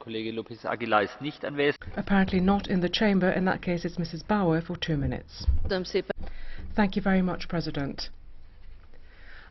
Kollege Lopez Aguilar ist nicht anwesend. Apparently not in the chamber. In that case, it's Mrs. Bauer for 2 minutes. Thank you very much, President.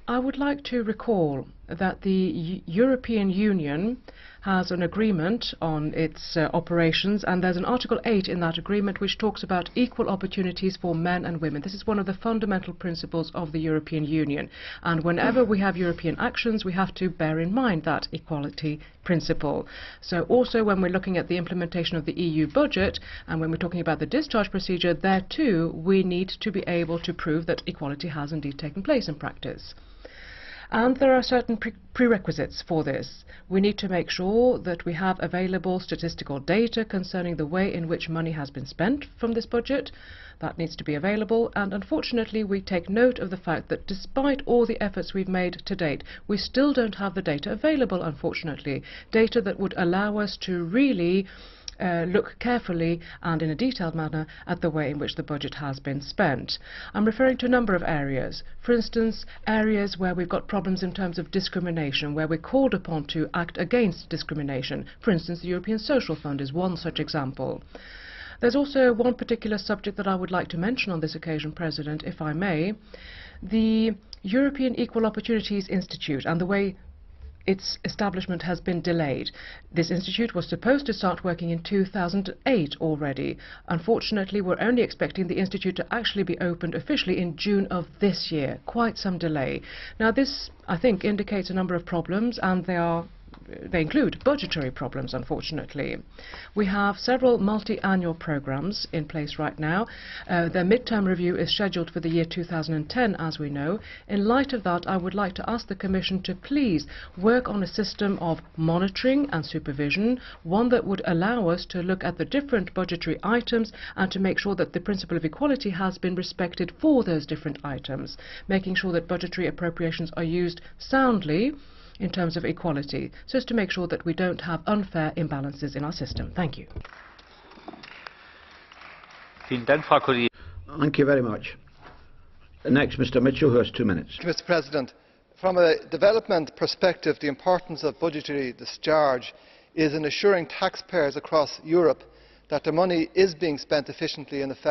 I would like to recall that the European Union has an agreement on its operations, and there's an Article 8 in that agreement which talks about equal opportunities for men and women. This is one of the fundamental principles of the European Union, and whenever we have European actions we have to bear in mind that equality principle. So also when we're looking at the implementation of the EU budget and when we're talking about the discharge procedure, there too we need to be able to prove that equality has indeed taken place in practice. And there are certain prerequisites for this. We need to make sure that we have available statistical data concerning the way in which money has been spent from this budget. That needs to be available, and unfortunately we take note of the fact that despite all the efforts we've made to date, we still don't have the data available, unfortunately. Data that would allow us to really look carefully and in a detailed manner at the way in which the budget has been spent. I'm referring to a number of areas. For instance, areas where we've got problems in terms of discrimination, where we're called upon to act against discrimination. For instance, the European Social Fund is one such example. There's also one particular subject that I would like to mention on this occasion, President, if I may. The European Equal Opportunities Institute and the way its establishment has been delayed. This institute was supposed to start working in 2008 already. Unfortunately, we're only expecting the institute to actually be opened officially in June of this year. Quite some delay. Now this, I think, indicates a number of problems, and they include budgetary problems, unfortunately. We have several multi-annual programs in place right now. Their mid-term review is scheduled for the year 2010, as we know. In light of that, I would like to ask the Commission to please work on a system of monitoring and supervision, one that would allow us to look at the different budgetary items and to make sure that the principle of equality has been respected for those different items, making sure that budgetary appropriations are used soundly in terms of equality, so as to make sure that we don't have unfair imbalances in our system. Thank you. Thank you very much. Next, Mr. Mitchell, who has 2 minutes. Mr. President, from a development perspective, the importance of budgetary discharge is in assuring taxpayers across Europe that their money is being spent efficiently and effectively.